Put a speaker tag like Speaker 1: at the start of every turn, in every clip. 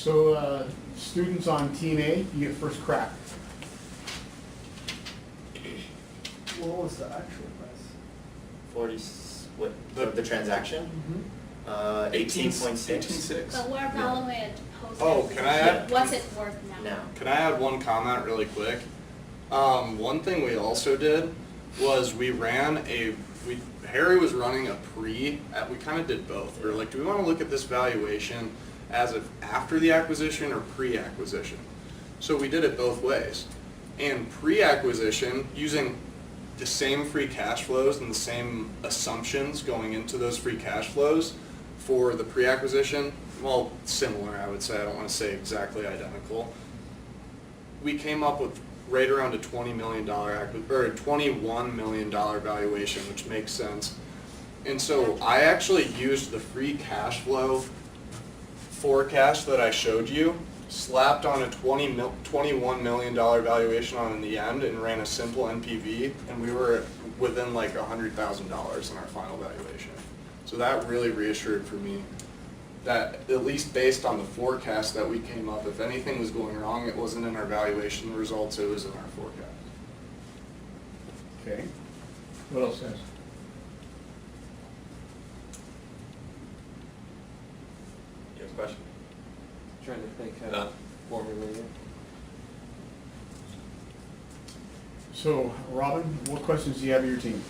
Speaker 1: So, students on Team A, you get first crack.
Speaker 2: What was the actual price?
Speaker 3: 40, what, the transaction? 18.6.
Speaker 4: 18.6.
Speaker 5: But we're valuing it post.
Speaker 4: Oh, can I add-
Speaker 5: What's it worth now?
Speaker 3: Now.
Speaker 4: Can I add one comment really quick? One thing we also did was we ran Harry was running a we kind of did both. We were like, do we want to look at this valuation as of after the acquisition or pre-acquisition? So we did it both ways. And pre-acquisition, using the same free cash flows and the same assumptions going into those free cash flows for the pre-acquisition, well, similar, I would say. I don't want to say exactly identical. We came up with right around a $20 million or a $21 million valuation, which makes sense. And so I actually used the free cash flow forecast that I showed you, slapped on a $21 million valuation on in the end, and ran a simple NPV, and we were within like $100,000 in our final valuation. So that really reassured for me that, at least based on the forecast that we came up, if anything was going wrong, it wasn't in our valuation results, it was in our forecast.
Speaker 1: Okay. What else, guys?
Speaker 3: You have a question?
Speaker 2: Trying to think how to formulate it.
Speaker 1: So, Robin, what questions do you have of your team?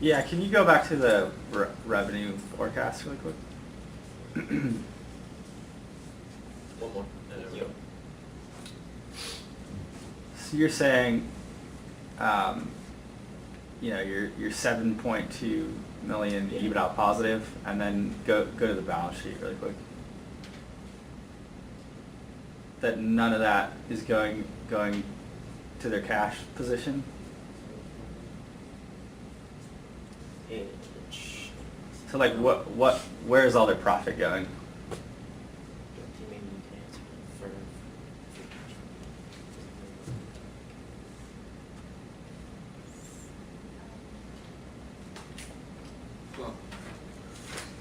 Speaker 6: Yeah, can you go back to the revenue forecast really quick?
Speaker 3: One more. And then we'll-
Speaker 6: So you're saying, you're 7.2 million EBITDA positive, and then go to the balance sheet really quick. That none of that is going to their cash position. So like where is all their profit going?
Speaker 3: Maybe you can answer for free cash
Speaker 4: Well,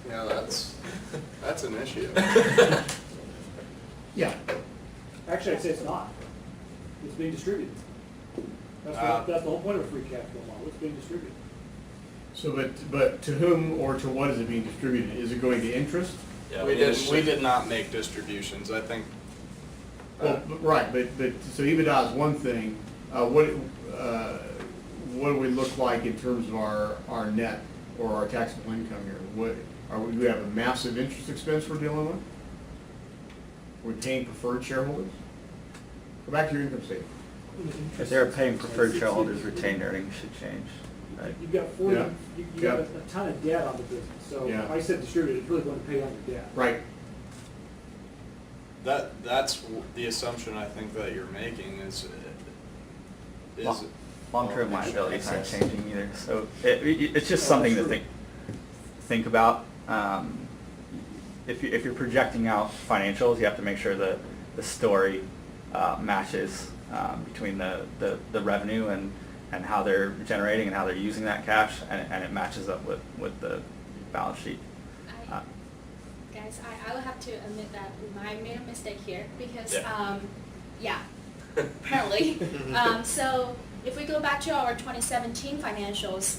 Speaker 4: yeah, that's an issue.
Speaker 1: Yeah.
Speaker 7: Actually, I'd say it's not. It's being distributed. That's the whole point of a free cash flow model. It's being distributed.
Speaker 1: So, but to whom or to what is it being distributed? Is it going to interest?
Speaker 3: Yeah,
Speaker 4: We did not make distributions, I think.
Speaker 1: Well, right, but so EBITDA is one thing. What do we look like in terms of our net or our taxable income here? Do we have a massive interest expense we're dealing with? We're paying preferred shareholders? Go back to your income statement.
Speaker 6: If they're paying preferred shareholders, retained earnings should change, right?
Speaker 7: You've got
Speaker 1: Yeah.
Speaker 7: you got
Speaker 1: Yeah.
Speaker 7: a ton of debt on the business. So
Speaker 1: Yeah.
Speaker 7: if I said distributed, it's really going to pay on your debt.
Speaker 1: Right.
Speaker 4: That's the assumption I think that you're making is
Speaker 6: Long-term
Speaker 4: well,
Speaker 6: liabilities aren't
Speaker 3: excess.
Speaker 6: changing either, so it's just something to think about. If you're projecting out financials, you have to make sure the story matches between the revenue and how they're generating and how they're using that cash, and it matches up with the balance sheet.
Speaker 5: Guys, I will have to admit that I made a mistake here because,
Speaker 3: Yeah.
Speaker 5: apparently. So if we go back to our 2017 financials,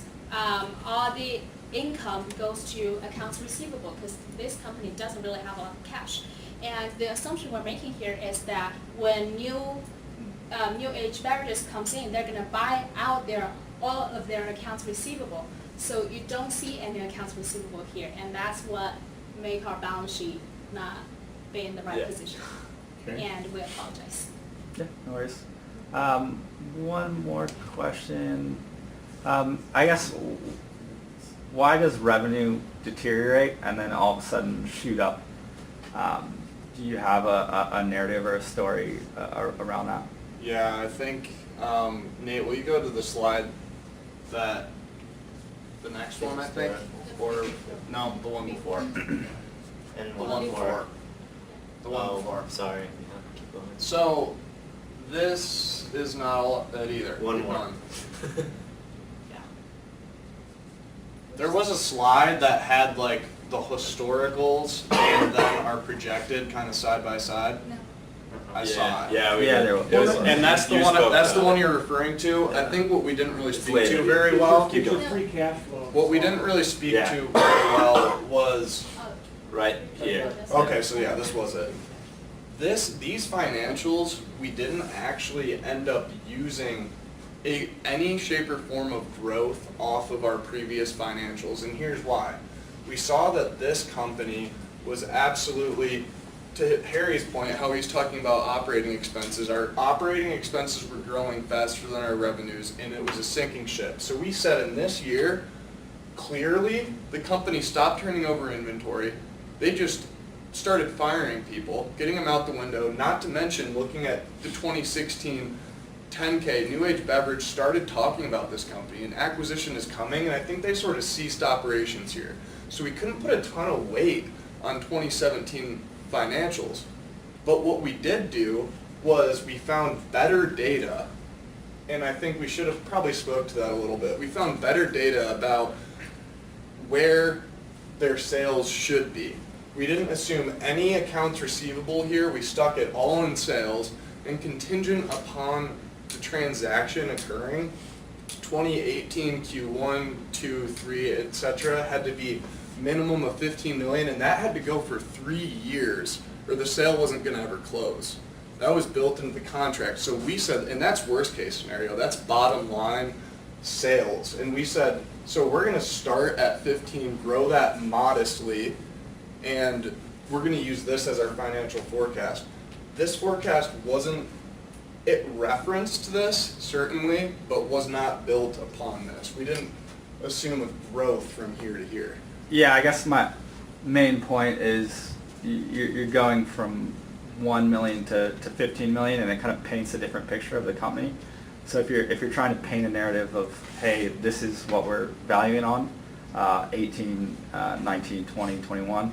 Speaker 5: all the income goes to accounts receivable because this company doesn't really have a lot of cash. And the assumption we're making here is that when new age beverages comes in, they're gonna buy out all of their accounts receivable. So you don't see any accounts receivable here, and that's what make our balance sheet not be in the right
Speaker 3: Yeah.
Speaker 5: position.
Speaker 1: Okay.
Speaker 5: And we apologize.
Speaker 6: Yeah, no worries. One more question. I guess, why does revenue deteriorate and then all of a sudden shoot up? Do you have a narrative or a story around that?
Speaker 4: Yeah, I think, Nate, will you go to the slide the next one, I think? Or, no, the one before.
Speaker 3: And
Speaker 4: The one before. The one
Speaker 3: Oh,
Speaker 4: before.
Speaker 3: sorry. Yeah, keep going.
Speaker 4: So, this is not all it either.
Speaker 3: One
Speaker 4: Keep
Speaker 3: more.
Speaker 4: going.
Speaker 3: Yeah.
Speaker 4: There was a slide that had like the historicals and then our projected kind of side by side?
Speaker 5: No.
Speaker 4: I saw it.
Speaker 6: Yeah, there was.
Speaker 4: And that's the
Speaker 6: You
Speaker 4: one,
Speaker 6: spoke
Speaker 4: that's the
Speaker 6: about
Speaker 4: one
Speaker 6: it.
Speaker 4: you're referring to. I think what we didn't really speak
Speaker 6: later.
Speaker 4: to very well,
Speaker 7: It's your free cash flow.
Speaker 4: what we didn't really speak
Speaker 6: Yeah.
Speaker 4: to very well was,
Speaker 5: Oh,
Speaker 6: Right here.
Speaker 5: that's-
Speaker 4: okay, so yeah, this was it. These financials, we didn't actually end up using any shape or form of growth off of our previous financials, and here's why. We saw that this company was absolutely, to Harry's point, how he's talking about operating expenses, our operating expenses were growing faster than our revenues, and it was a sinking ship. So we said in this year, clearly, the company stopped turning over inventory. They just started firing people, getting them out the window, not to mention looking at the 2016 10K, New Age Beverage started talking about this company, and acquisition is coming, and I think they sort of ceased operations here. So we couldn't put a ton of weight on 2017 financials. But what we did do was we found better data, and I think we should have probably spoke to that a little bit. We found better data about where their sales should be. We didn't assume any accounts receivable here, we stuck it all in sales, and contingent upon the transaction occurring, 2018 Q1, 2, 3, etc. had to be minimum of 15 million, and that had to go for 3 years, or the sale wasn't gonna ever close. That was built into the contract, so we said, and that's worst case scenario, that's bottom line sales, and we said, so we're gonna start at 15, grow that modestly, and we're gonna use this as our financial forecast. This forecast wasn't, it referenced this, certainly, but was not built upon this. We didn't assume a growth from here to here.
Speaker 6: Yeah, I guess my main point is you're going from 1 million to 15 million, and it kind of paints a different picture of the company. So if you're trying to paint a narrative of, hey, this is what we're valuing on, 18, 19, 20, 21,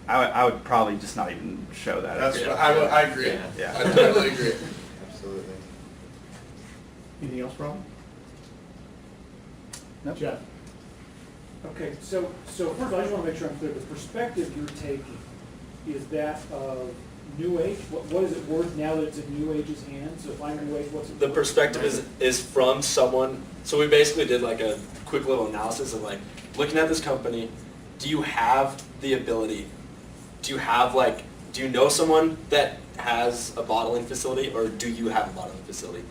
Speaker 6: I would probably just not even show that.
Speaker 4: That's
Speaker 6: Yeah.
Speaker 4: what, I agree.
Speaker 6: Yeah.
Speaker 4: I totally agree.
Speaker 3: Absolutely.
Speaker 1: Anything else, Rob?
Speaker 6: Nope.
Speaker 1: Jeff?
Speaker 7: Okay, so first of all, I just want to make sure I'm clear. The perspective you're taking is that of New Age? What is it worth now that it's in New Age's hands? So if I'm New Age, what's it worth?
Speaker 8: The perspective is from someone, so we basically did like a quick little analysis of like, looking at this company, do you have the ability, do you know someone that has a bottling facility, or do you have a bottling facility?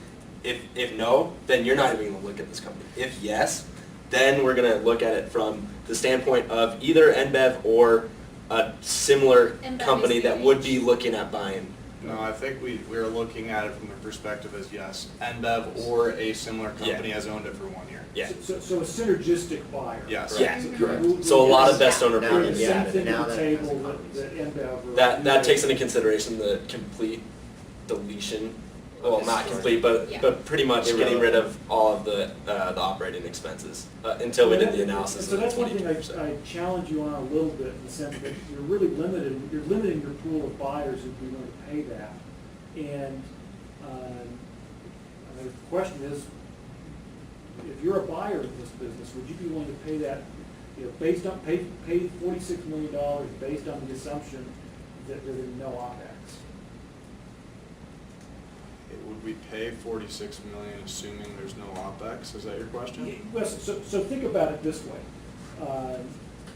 Speaker 8: If no, then you're not even gonna look at this company. If yes, then we're gonna look at it from the standpoint of either NBEV or a similar
Speaker 5: NBEV
Speaker 8: company
Speaker 5: is
Speaker 8: that
Speaker 5: New
Speaker 8: would
Speaker 5: Age.
Speaker 8: be looking at buying.
Speaker 4: No, I think we were looking at it from the perspective as yes, NBEV or a similar company has owned it for 1 year.
Speaker 8: Yeah.
Speaker 7: So a synergistic buyer.
Speaker 4: Yes.
Speaker 8: Yeah.
Speaker 7: Correct.
Speaker 8: So a lot of best owner
Speaker 3: Now
Speaker 7: Bring
Speaker 3: that
Speaker 7: the
Speaker 8: premiums.
Speaker 3: you
Speaker 7: same
Speaker 3: add it,
Speaker 7: thing
Speaker 3: now
Speaker 7: to the
Speaker 3: that it has
Speaker 7: table
Speaker 3: the
Speaker 7: that
Speaker 3: companies.
Speaker 7: NBEV or
Speaker 8: That
Speaker 7: New
Speaker 8: takes
Speaker 7: Age.
Speaker 8: into consideration the complete deletion, well, not
Speaker 3: Historic.
Speaker 8: complete, but
Speaker 5: Yeah.
Speaker 8: pretty much getting rid of all of the operating expenses until we did the analysis
Speaker 7: So
Speaker 8: of the
Speaker 7: that's one thing
Speaker 8: 22%.
Speaker 7: I challenge you on a little bit, in the sense that you're really limiting your pool of buyers who'd be willing to pay that. And, I mean, the question is, if you're a buyer in this business, would you be willing to pay that, based on, pay $46 million based on the assumption that there is no OpEx?
Speaker 4: Would we pay 46 million assuming there's no OpEx? Is that your question?
Speaker 7: Well, so think about it this way.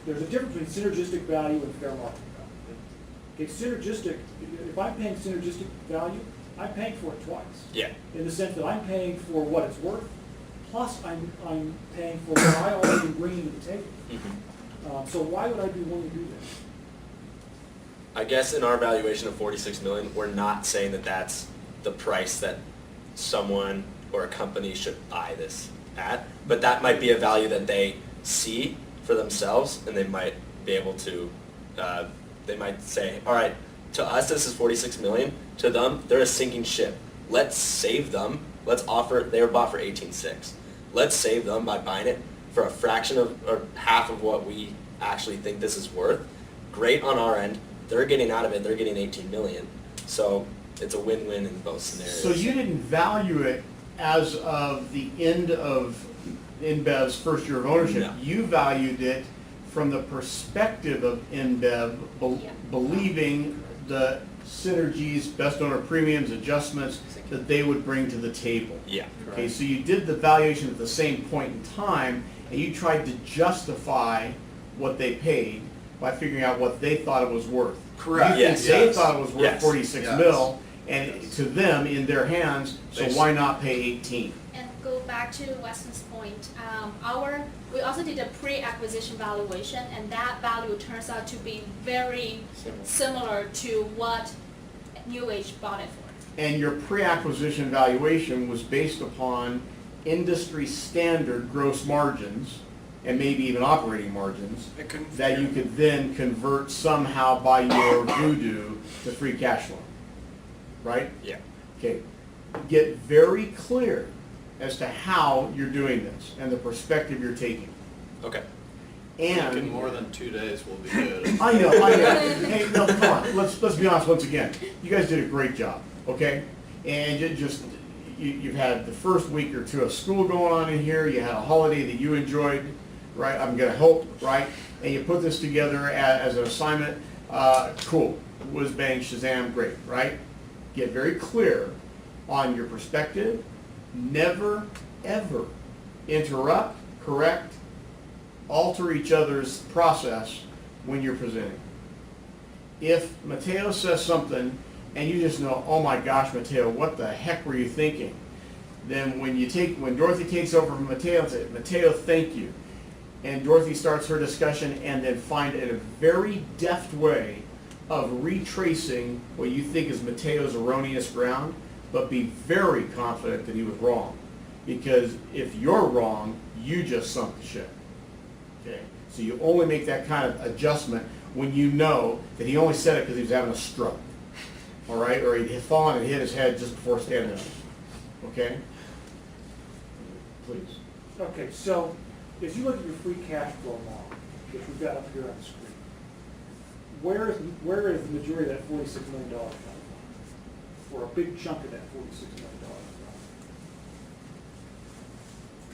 Speaker 7: There's a difference between synergistic value and fair market value. Okay, synergistic, if I'm paying synergistic value, I'm paying for it twice.
Speaker 8: Yeah.
Speaker 7: In the sense that I'm paying for what it's worth, plus I'm paying for what I already am bringing to the table. So why would I be willing to do that?
Speaker 8: I guess in our valuation of 46 million, we're not saying that that's the price that someone or a company should buy this at, but that might be a value that they see for themselves, and they might be able to, they might say, all right, to us this is 46 million, to them they're a sinking ship. Let's save them, they were bought for 18.6. Let's save them by buying it for a fraction of, or half of what we actually think this is worth. Great on our end, they're getting out of it, they're getting 18 million. So it's a win-win in both scenarios.
Speaker 1: So you didn't value it as of the end of InBev's first year of ownership?
Speaker 8: No.
Speaker 1: You valued it from the perspective of InBev,
Speaker 5: Yeah.
Speaker 1: believing the synergies, best owner premiums, adjustments that they would bring to the table.
Speaker 8: Yeah.
Speaker 1: Okay, so you did the valuation at the same point in time, and you tried to justify what they paid by figuring out what they thought it was worth.
Speaker 4: Correct.
Speaker 1: You think
Speaker 8: Yes.
Speaker 1: they
Speaker 4: Yes.
Speaker 1: thought it was worth
Speaker 8: Yes.
Speaker 1: 46
Speaker 4: Yes.
Speaker 1: mil, and to them, in their hands, so
Speaker 4: They-
Speaker 1: why not pay 18?
Speaker 5: And go back to Weston's point, we also did a pre-acquisition valuation, and that value turns out to be very similar to what New Age bought it for.
Speaker 1: And your pre-acquisition valuation was based upon industry standard gross margins, and maybe even operating margins,
Speaker 4: It couldn't
Speaker 1: that you could then convert somehow by your voodoo to free cash flow, right?
Speaker 8: Yeah.
Speaker 1: Okay, get very clear as to how you're doing this and the perspective you're taking.
Speaker 8: Okay.
Speaker 4: In
Speaker 1: And,
Speaker 4: more than 2 days will be good.
Speaker 1: I know. Hey, no, come on, let's be honest once again. You guys did a great job, okay? And you've had the first week or two of school going on in here, you had a holiday that you enjoyed, right? I'm gonna hope, right? And you put this together as an assignment, cool, whiz bang, shazam, great, right? Get very clear on your perspective, never, ever interrupt, correct, alter each other's process when you're presenting. If Mateo says something and you just know, oh my gosh, Mateo, what the heck were you thinking? Then when Dorothy takes over from Mateo and says, Mateo, thank you. And Dorothy starts her discussion and then find in a very deft way of retracing what you think is Mateo's erroneous ground, but be very confident that he was wrong. Because if you're wrong, you just sunk the ship. Okay? So you only make that kind of adjustment when you know that he only said it because he was having a stroke. All right? Or he had fallen and hit his head just before standing up. Okay? Please.
Speaker 7: Okay, so if you look at your free cash flow model, which we've got up here on the screen, where is the majority of that $46 million coming from? Or a big chunk of that $46 million coming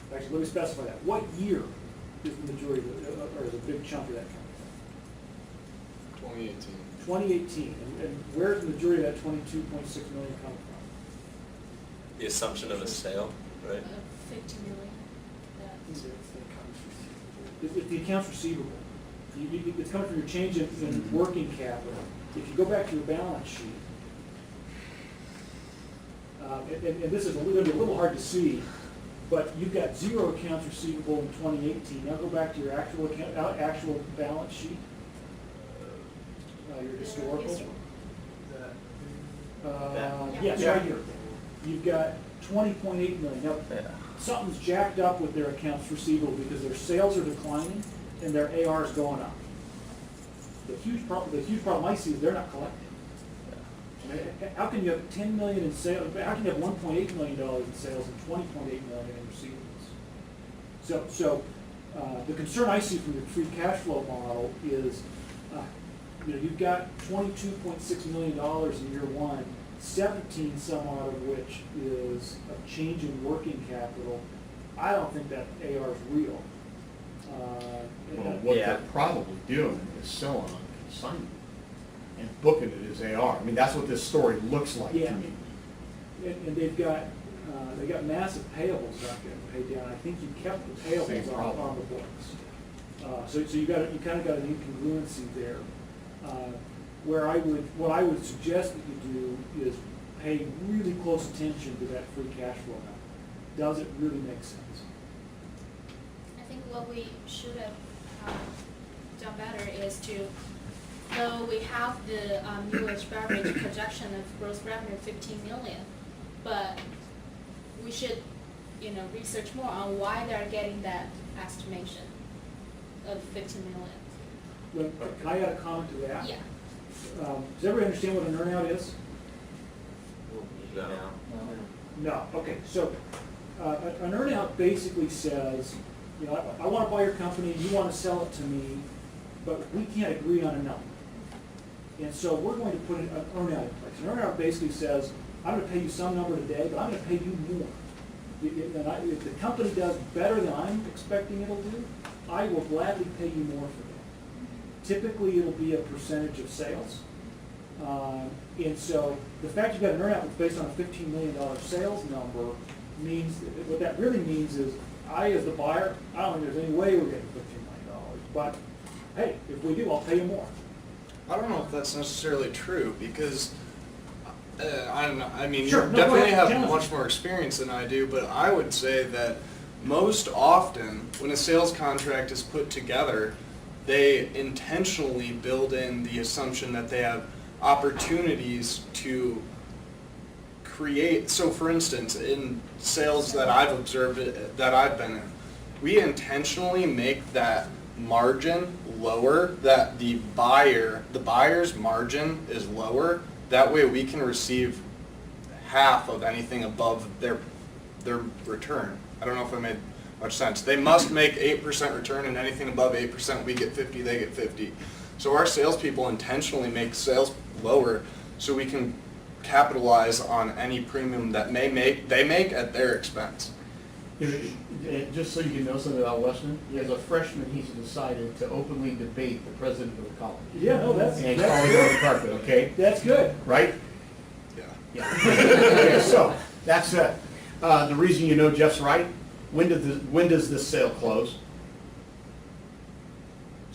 Speaker 7: from? Actually, let me specify that. What year is the majority, or is a big chunk of that coming
Speaker 4: 2018.
Speaker 7: from? 2018, and where's the majority of that $22.6 million coming from?
Speaker 8: The assumption of a sale, right?
Speaker 5: 50 million.
Speaker 7: It's the accounts receivable. It's coming from your change in working capital. If you go back to your balance sheet, and this is going to be a little hard to see, but you've got 0 accounts receivable in 2018. Now go back to your actual balance sheet, your historical. Yes, right here. You've got 20.8 million. Now,
Speaker 6: Yeah.
Speaker 7: something's jacked up with their accounts receivable because their sales are declining and their AR is going up. The huge problem I see is they're not collecting. I mean, how can you have 10 million in sales? How can you have 1.8 million dollars in sales and 20.8 million in receivables? So the concern I see from the free cash flow model is, you've got $22.6 million in year one. 17 some odd of which is a change in working capital. I don't think that AR is real.
Speaker 1: Well, what
Speaker 6: Yeah.
Speaker 1: they're probably doing is selling on consignment and booking it as AR. I mean, that's what this story looks like to
Speaker 7: Yeah.
Speaker 1: me.
Speaker 7: And they've got massive payables not getting paid down. I think you kept the
Speaker 1: Same
Speaker 7: payables
Speaker 1: problem.
Speaker 7: on the books. So you kind of got an incongruency there. What I would suggest that you do is pay really close attention to that free cash flow number. Does it really make sense?
Speaker 5: I think what we should have done better is to, though we have the New Age Beverage projection of gross revenue 15 million, but we should, research more on why they're getting that estimation of 15 million.
Speaker 7: Look, can I add a comment to that?
Speaker 5: Yeah.
Speaker 7: Does everybody understand what an earnout is?
Speaker 8: No.
Speaker 7: No. Okay, so an earnout basically says, I want to buy your company, you want to sell it to me, but we can't agree on a number. And so we're going to put an earnout in place. An earnout basically says, I'm going to pay you some number today, but I'm going to pay you more. If the company does better than I'm expecting it'll do, I will gladly pay you more for that. typically it'll be a percentage of sales. And so the fact you've got an earnout that's based on a $15 million sales number means, what that really means is, I as the buyer, I don't think there's any way we're getting $15 million, but hey, if we do, I'll pay you more.
Speaker 4: I don't know if that's necessarily true, because, I don't know, I mean,
Speaker 7: Sure,
Speaker 4: you
Speaker 7: no, go
Speaker 4: definitely
Speaker 7: ahead,
Speaker 4: have
Speaker 7: challenge
Speaker 4: much more experience than I do, but I would say that most often, when a sales contract is put together, they intentionally build in the assumption that they have opportunities to create. So for instance, in sales that I've observed, that I've been in, we intentionally make that margin lower, that the buyer's margin is lower. That way we can receive half of anything above their return. I don't know if I made much sense. They must make 8% return, and anything above 8%, we get 50, they get 50. So our salespeople intentionally make sales lower so we can capitalize on any premium that they make at their expense.
Speaker 1: Just so you can know something about Westman, as a freshman, he's decided to openly debate the president of the college.
Speaker 7: Yeah, no, that's
Speaker 1: And call it on the carpet, okay?
Speaker 7: That's good.
Speaker 1: Right?
Speaker 4: Yeah.
Speaker 1: Yeah. Okay, so, that's it. The reason you know Jeff's right, when does this sale close?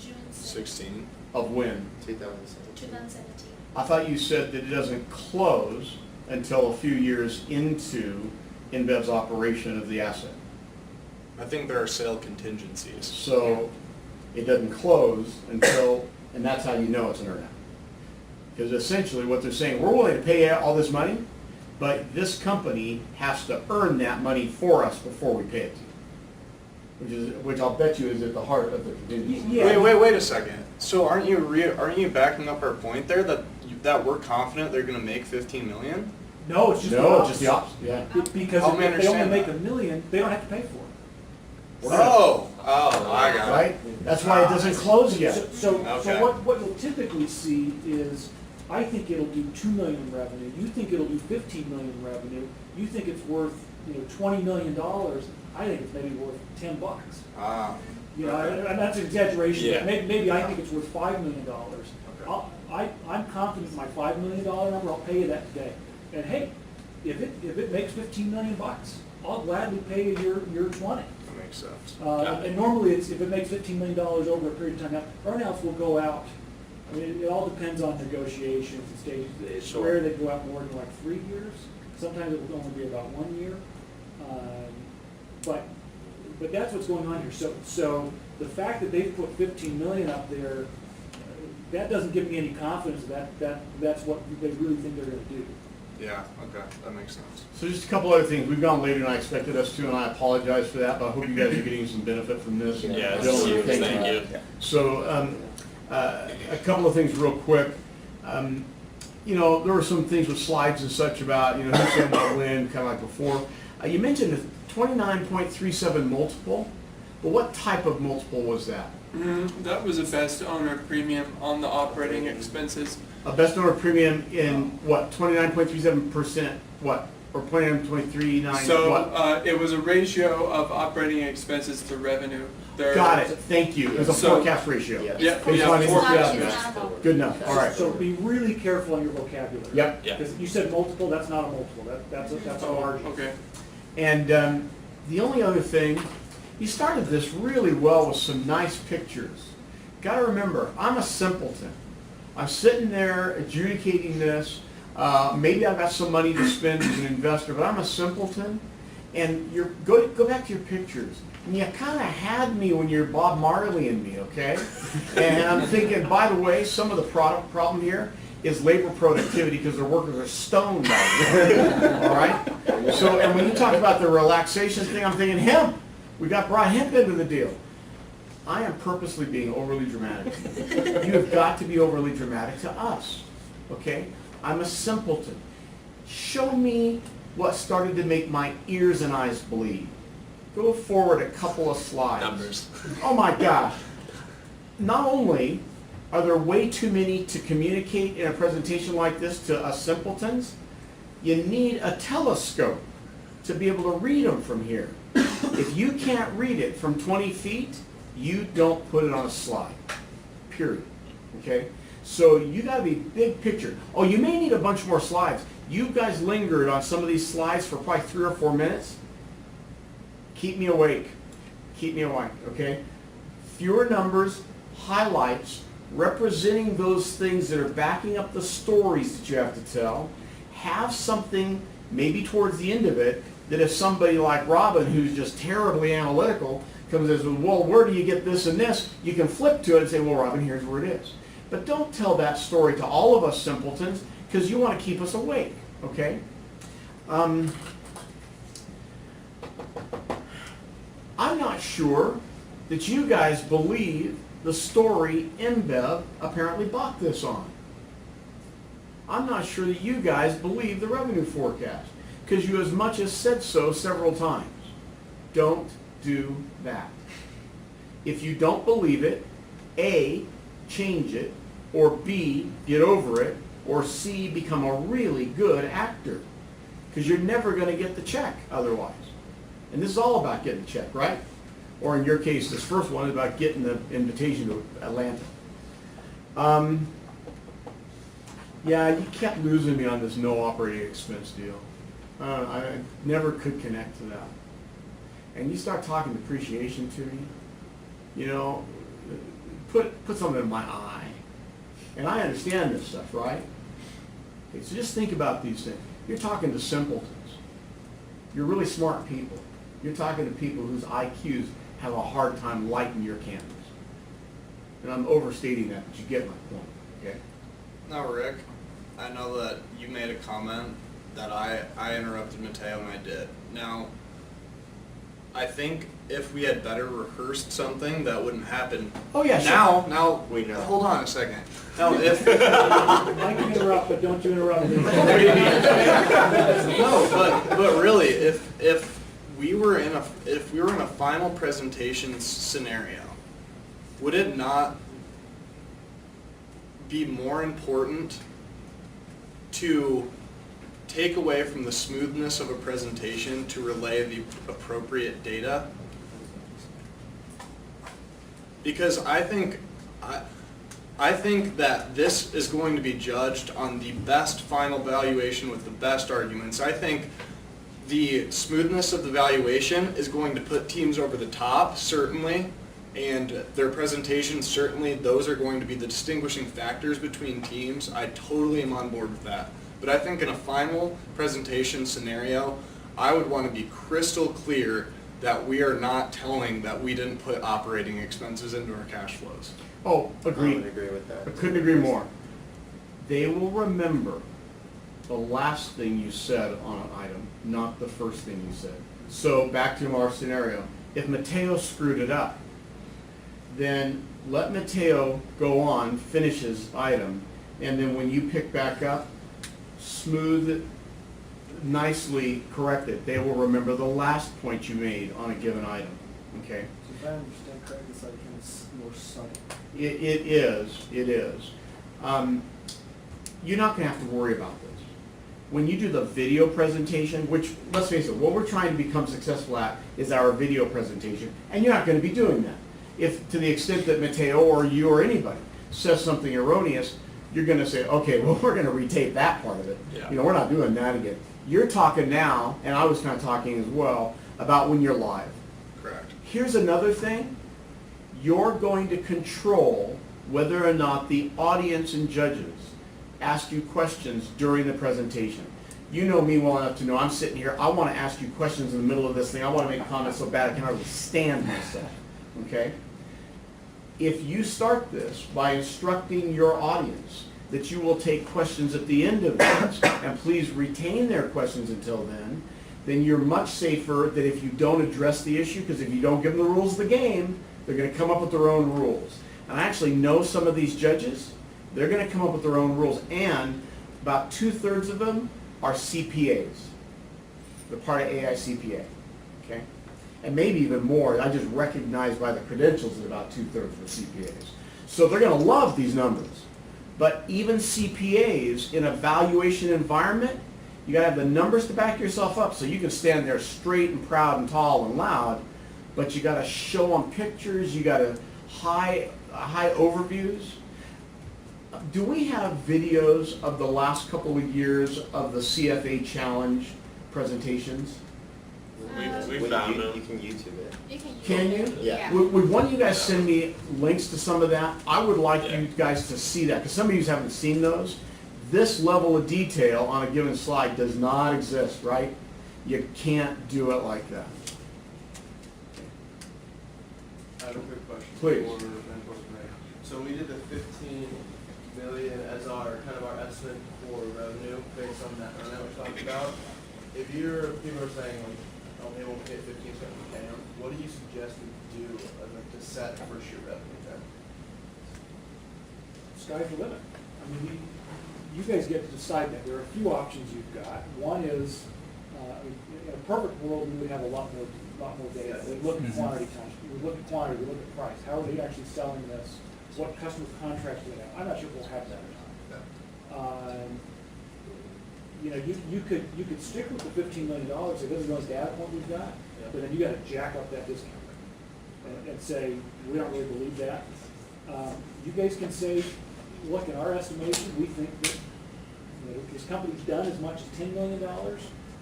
Speaker 5: June
Speaker 4: 16.
Speaker 1: Of when?
Speaker 5: 2017.
Speaker 1: I thought you said that it doesn't close until a few years into InBev's operation of the asset.
Speaker 4: I think there are sale contingencies.
Speaker 1: So it doesn't close until, and that's how you know it's an earnout. Because essentially what they're saying, we're willing to pay out all this money, but this company has to earn that money for us before we pay it to you. Which I'll bet you is at the heart of the contingency.
Speaker 7: Yeah.
Speaker 4: Wait a second. So aren't you backing up our point there that we're confident they're going to make 15 million?
Speaker 7: No, it's just the
Speaker 1: No,
Speaker 7: opposite.
Speaker 1: just the opposite, yeah.
Speaker 7: Because
Speaker 4: Help me
Speaker 7: if they only
Speaker 4: understand
Speaker 7: make
Speaker 4: that.
Speaker 7: $1 million, they don't have to pay for it.
Speaker 4: Oh, I got it.
Speaker 1: Right? That's why it doesn't close yet.
Speaker 7: So
Speaker 4: Okay.
Speaker 7: what you'll typically see is, I think it'll do $2 million in revenue, you think it'll do $15 million in revenue, you think it's worth, $20 million, I think it's maybe worth $10.
Speaker 4: Ah,
Speaker 7: You know, and that's an exaggeration,
Speaker 8: Yeah.
Speaker 7: but maybe I think it's worth $5 million. I'm confident in my $5 million number, I'll pay you that today. And hey, if it makes $15 million, I'll gladly pay you your 20.
Speaker 4: that makes sense.
Speaker 7: And normally, if it makes $15 million over a period of time, now, earnouts will go out. I mean, it all depends on negotiations and stages. It's
Speaker 8: Sure.
Speaker 7: rare they go out more than like 3 years. Sometimes it will only be about 1 year. But that's what's going on here. So the fact that they've put 15 million up there, that doesn't give me any confidence that's what they really think they're going to do.
Speaker 4: Yeah, okay, that makes sense.
Speaker 1: So just a couple other things. We've gone later than I expected us to, and I apologize for that, but I hope you guys are getting some benefit from this.
Speaker 8: Yeah,
Speaker 1: Gentlemen,
Speaker 8: thank you.
Speaker 1: So, a couple of things real quick. There were some things with slides and such about, who said what when, kind of like before. You mentioned a 29.37 multiple, but what type of multiple was that?
Speaker 2: That was a best owner premium on the operating expenses.
Speaker 1: A best owner premium in what, 29.37%, what? Or 29.39,
Speaker 2: So
Speaker 1: what?
Speaker 2: it was a ratio of operating expenses to revenue.
Speaker 1: Got it, thank you. It was a
Speaker 2: So-
Speaker 1: forecast ratio.
Speaker 5: It's
Speaker 2: Yeah,
Speaker 1: Based
Speaker 2: yeah,
Speaker 1: on
Speaker 5: It's
Speaker 1: what
Speaker 5: not,
Speaker 1: you
Speaker 5: it's
Speaker 1: have.
Speaker 5: not a vote.
Speaker 1: Good enough, all right.
Speaker 7: So be really careful on your vocabulary.
Speaker 1: Yep.
Speaker 8: Yeah.
Speaker 7: Because you said multiple, that's not a multiple, that's a margin.
Speaker 2: Okay.
Speaker 1: And the only other thing, you started this really well with some nice pictures. Got to remember, I'm a simpleton. I'm sitting there adjudicating this. Maybe I've got some money to spend as an investor, but I'm a simpleton. And go back to your pictures. And you kind of had me when you're Bob Marley and me, okay? And I'm thinking, by the way, some of the problem here is labor productivity because their workers are stoned out there, all right? So, and when you talk about the relaxation thing, I'm thinking hemp. We brought hemp into the deal. I am purposely being overly dramatic. You have got to be overly dramatic to us, okay? I'm a simpleton. Show me what started to make my ears and eyes bleed. Go forward a couple of slides.
Speaker 8: Numbers.
Speaker 1: Oh my gosh. Not only are there way too many to communicate in a presentation like this to us simpletons, you need a telescope to be able to read them from here. If you can't read it from 20 feet, you don't put it on a slide, period. okay? So you gotta be big picture. Oh, you may need a bunch more slides. You guys lingered on some of these slides for probably 3 or 4 minutes. Keep me awake. Keep me awake, okay? Fewer numbers, highlights, representing those things that are backing up the stories that you have to tell. Have something, maybe towards the end of it, that if somebody like Robin, who's just terribly analytical, comes and says, well, where do you get this and this? You can flip to it and say, well, Robin, here's where it is. But don't tell that story to all of us simpletons, because you want to keep us awake, okay? I'm not sure that you guys believe the story InBev apparently bought this on. I'm not sure that you guys believe the revenue forecast, because you as much as said so several times. Don't do that. If you don't believe it, A, change it, or B, get over it, or C, become a really good actor, because you're never going to get the check otherwise. And this is all about getting the check, right? Or in your case, this first one is about getting the invitation to Atlanta. Yeah, you kept losing me on this no operating expense deal. I never could connect to that. And you start talking depreciation to me, you know, put something in my eye. And I understand this stuff, right? Okay, so just think about these things. You're talking to simpletons. You're really smart people. You're talking to people whose IQs have a hard time lighting your candles. And I'm overstating that, but you get my point, okay?
Speaker 4: Now, Rick, I know that you made a comment that I interrupted Mateo, and I did. Now, I think if we had better rehearsed something, that wouldn't happen.
Speaker 1: Oh, yeah, sure.
Speaker 4: Now,
Speaker 8: We know.
Speaker 4: hold on a second. Now, if
Speaker 7: I can interrupt, but don't you interrupt me.
Speaker 4: no, but really, if we were in a final presentation scenario, would it not be more important to take away from the smoothness of a presentation to relay the appropriate data? Because I think that this is going to be judged on the best final valuation with the best arguments. I think the smoothness of the valuation is going to put teams over the top, certainly, and their presentations, certainly, those are going to be the distinguishing factors between teams. I totally am on board with that. But I think in a final presentation scenario, I would want to be crystal clear that we are not telling that we didn't put operating expenses into our cash flows.
Speaker 1: Oh,
Speaker 8: I
Speaker 1: agreed.
Speaker 8: would agree with that.
Speaker 1: I couldn't agree more. They will remember the last thing you said on an item, not the first thing you said. So back to our scenario. If Mateo screwed it up, then let Mateo go on, finish his item, and then when you pick back up, smooth it, nicely correct it. They will remember the last point you made on a given item, okay?
Speaker 9: So if I understand correctly, it's like it's more subtle.
Speaker 1: It is. You're not gonna have to worry about this. When you do the video presentation, which, let's face it, what we're trying to become successful at is our video presentation, and you're not gonna be doing that. If, to the extent that Mateo or you or anybody says something erroneous, you're gonna say, okay, well, we're gonna retape that part of it.
Speaker 8: Yeah.
Speaker 1: You know, we're not doing that again. You're talking now, and I was kind of talking as well, about when you're live.
Speaker 4: Correct.
Speaker 1: Here's another thing. You're going to control whether or not the audience and judges ask you questions during the presentation. You know me well enough to know I'm sitting here, I want to ask you questions in the middle of this thing. I want to make comments so bad I can hardly stand myself, okay? If you start this by instructing your audience that you will take questions at the end of this, and please retain their questions until then you're much safer than if you don't address the issue, because if you don't give them the rules of the game, they're going to come up with their own rules. And I actually know some of these judges, they're going to come up with their own rules, and about 2/3 of them are CPAs. They're part of AICPA, okay? And maybe even more. I just recognize by the credentials that about 2/3 were CPAs. So they're going to love these numbers. But even CPAs in a valuation environment, you got to have the numbers to back yourself up so you can stand there straight and proud and tall and loud, but you got to show them pictures, you got to high overviews. Do we have videos of the last couple of years of the CFA Challenge presentations?
Speaker 8: We found
Speaker 3: You
Speaker 8: them.
Speaker 3: can YouTube it.
Speaker 5: You can use
Speaker 1: Can
Speaker 5: it.
Speaker 1: you?
Speaker 3: Yeah.
Speaker 1: Would one of you guys send me links to some of that? I would like you guys to see that, because some of you haven't seen those. This level of detail on a given slide does not exist, right? You can't do it like that.
Speaker 10: I have a quick question.
Speaker 1: Please.
Speaker 10: for Mentor Connect. So we did the 15 million as our kind of our estimate for revenue based on that earnout we talked about. If people are saying like, oh, they won't pay 15, so we pay them, what do you suggest we do like to set first year revenue then?
Speaker 7: Sky's the limit. I mean, you guys get to decide that. There are a few options you've got. One is, in a perfect world, we would have a lot more data. We look at quantity times, we look at quantity, we look at price. How are they actually selling this? What customer contracts do they have? I'm not sure if we'll have that or not. You know, you could stick with the $15 million. It isn't the most data point we've got, but then you got to jack up that discount rate and say we don't really believe that. You guys can say, look, in our estimation, we think that this company's done as much as $10 million.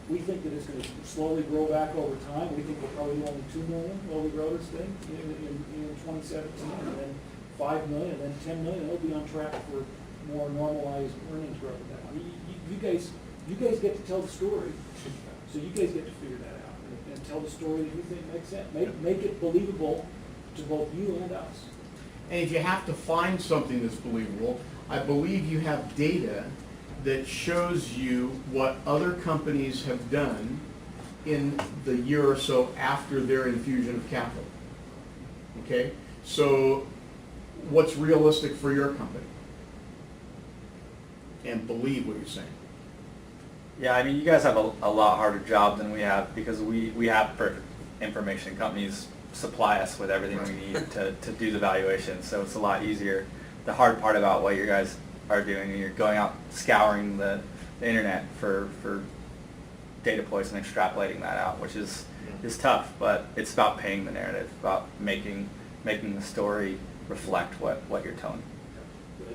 Speaker 7: We think that it's going to slowly grow back over time. We think we'll probably do only $2 million while we grow this thing in 2017, and then $5 million, and then $10 million. It'll be on track for more normalized earnings growth. I mean, you guys get to tell the story, so you guys get to figure that out and tell the story that you think makes sense. Make it believable to both you and us.
Speaker 1: And if you have to find something that's believable, I believe you have data that shows you what other companies have done in the year or so after their infusion of capital. Okay? So what's realistic for your company? And believe what you're saying.
Speaker 6: Yeah, I mean, you guys have a lot harder job than we have, because we have perfect information. Companies supply us with everything we need to do the valuation, so it's a lot easier. The hard part about what you guys are doing, you're going out scouring the internet for data points and extrapolating that out, which is tough, but it's about painting the narrative, about making the story reflect what you're telling.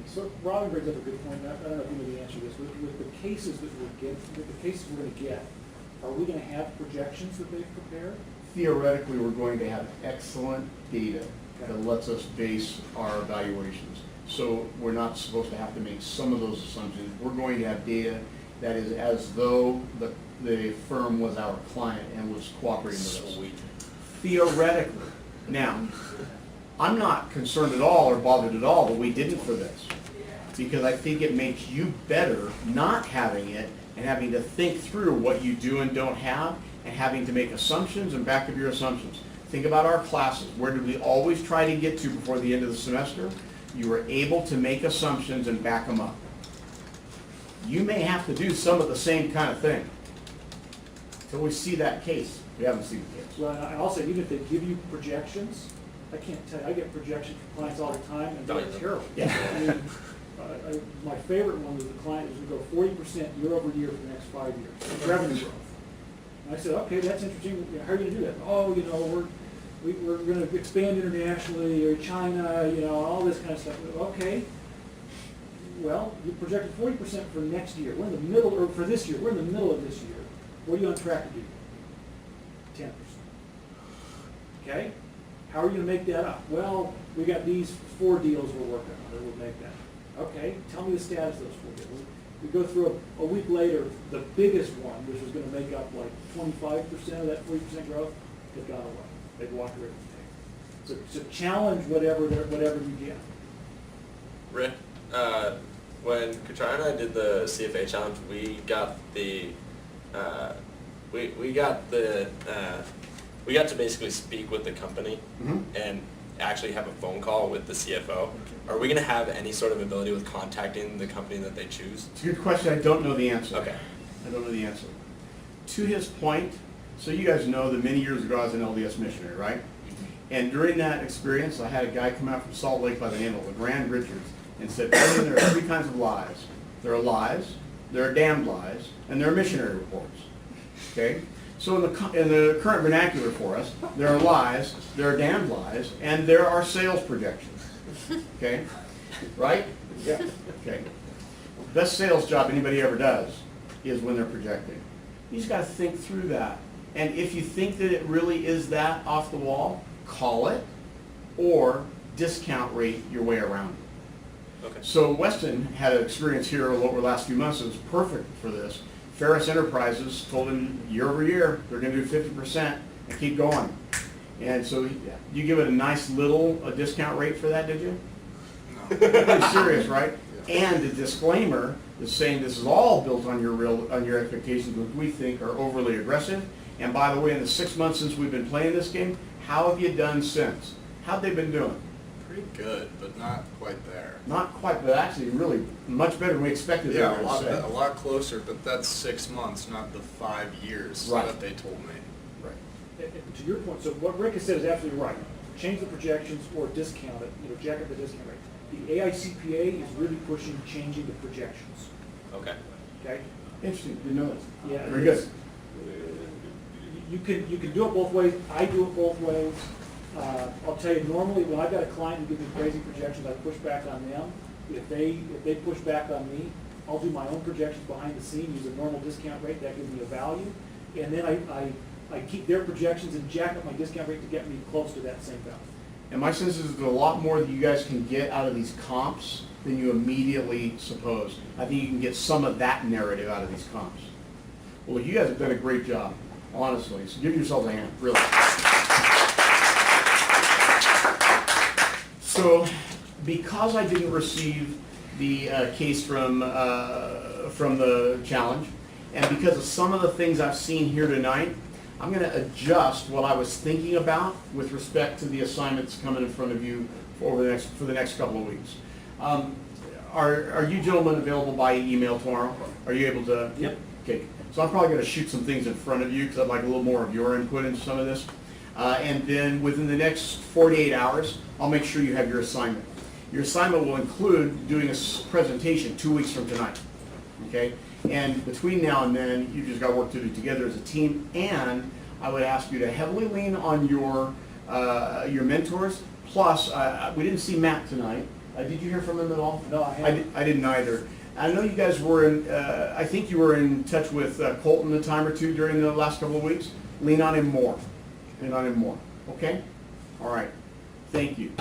Speaker 7: So Robin brings up a good point. I don't know if you know the answer to this. With the cases that we're going to get, are we going to have projections that they've prepared?
Speaker 1: Theoretically, we're going to have excellent data that lets us base our evaluations. So we're not supposed to have to make some of those assumptions. We're going to have data that is as though the firm was our client and was cooperating with us.
Speaker 8: Sweet.
Speaker 1: Theoretically. Now, I'm not concerned at all or bothered at all that we didn't for this, because I think it makes you better not having it and having to think through what you do and don't have, and having to make assumptions and back up your assumptions. Think about our classes. Where did we always try to get to before the end of the semester? You were able to make assumptions and back them up. You may have to do some of the same kind of thing until we see that case. We haven't seen the case.
Speaker 7: Well, and also, even if they give you projections, I can't tell you, I get projections from clients all the time, and they're terrible.
Speaker 1: Yeah.
Speaker 7: I mean, my favorite one was the client was going to go 40% year over year for the next 5 years, revenue growth. And I said, okay, that's interesting. How are you going to do that? Oh, we're going to expand internationally, or China, all this kind of stuff. Okay. Well, you projected 40% for next year. We're in the middle, or for this year. We're in the middle of this year. What are you on track to do? 10%. Okay. How are you going to make that up? Well, we got these 4 deals we're working on that will make that. Okay, tell me the status of those 4 deals. We go through a week later, the biggest one, which was going to make up like 25% of that 40% growth, had gone away. They'd walked away from the table. So challenge whatever you get.
Speaker 8: Rick, when Katra and I did the CFA challenge, we got to basically speak with the company and actually have a phone call with the CFO. Are we going to have any sort of ability with contacting the company that they choose?
Speaker 1: It's a good question. I don't know the answer.
Speaker 8: Okay.
Speaker 1: I don't know the answer. To his point, so you guys know that many years ago I was an LDS missionary, right? And during that experience, I had a guy come out from Salt Lake by the name of LeGrand Richards and said, there are 3 kinds of lies. There are lies, there are damned lies, and there are missionary reports. Okay? So in the current vernacular for us, there are lies, there are damned lies, and there are sales projections. Okay? Right? Yeah. Okay. Best sales job anybody ever does is when they're projecting. You just gotta think through that. And if you think that it really is that off the wall, call it or discount rate your way around it.
Speaker 8: Okay.
Speaker 1: So Weston had an experience here over the last few months that was perfect for this. Ferris Enterprises told him year over year, they're gonna do 50% and keep going. And so you give it a nice little discount rate for that, did you?
Speaker 4: No.
Speaker 1: Pretty serious, right? And a disclaimer is saying this is all built on your expectations, which we think are overly aggressive. And by the way, in the 6 months since we've been playing this game, how have you done since? How've they been doing?
Speaker 4: Pretty good, but not quite there.
Speaker 1: Not quite, but actually really much better than we expected. they
Speaker 4: Yeah,
Speaker 1: were to say.
Speaker 4: a lot closer, but that's 6 months, not the 5 years
Speaker 1: Right.
Speaker 4: that they told me.
Speaker 1: Right.
Speaker 7: And to your point, so what Rick has said is absolutely right. Change the projections or discount it, jack up the discount rate. The AICPA is really pushing changing the projections,
Speaker 8: Okay.
Speaker 7: okay?
Speaker 1: Interesting, didn't know this.
Speaker 7: Yeah,
Speaker 1: Very good.
Speaker 7: it's- You can do it both ways. I do it both ways. I'll tell you, normally when I've got a client who gives me crazy projections, I push back on them. If they push back on me, I'll do my own projections behind the scene, use a normal discount rate, that gives me a value. And then I keep their projections and jack up my discount rate to get me close to that same value.
Speaker 1: And my sense is there's a lot more that you guys can get out of these comps than you immediately suppose. I think you can get some of that narrative out of these comps. Well, you guys have done a great job, honestly, so give yourselves a hand, really. So, because I didn't receive the case from the challenge, and because of some of the things I've seen here tonight, I'm going to adjust what I was thinking about with respect to the assignments coming in front of you for the next couple of weeks. Are you gentlemen available by email tomorrow? Are you able to?
Speaker 7: Yep.
Speaker 1: Okay, so I'm probably going to shoot some things in front of you because I'd like a little more of your input into some of this. And then within the next 48 hours, I'll make sure you have your assignment. Your assignment will include doing a presentation 2 weeks from tonight, okay? And between now and then, you just got work to do together as a team, and I would ask you to heavily lean on your mentors. Plus, we didn't see Matt tonight. Did you hear from him at all?
Speaker 7: No, I haven't.
Speaker 1: I didn't either. I know you guys were in, I think you were in touch with Colton a time or two during the last couple of weeks. Lean on him more. Lean on him more, okay? All right, thank you.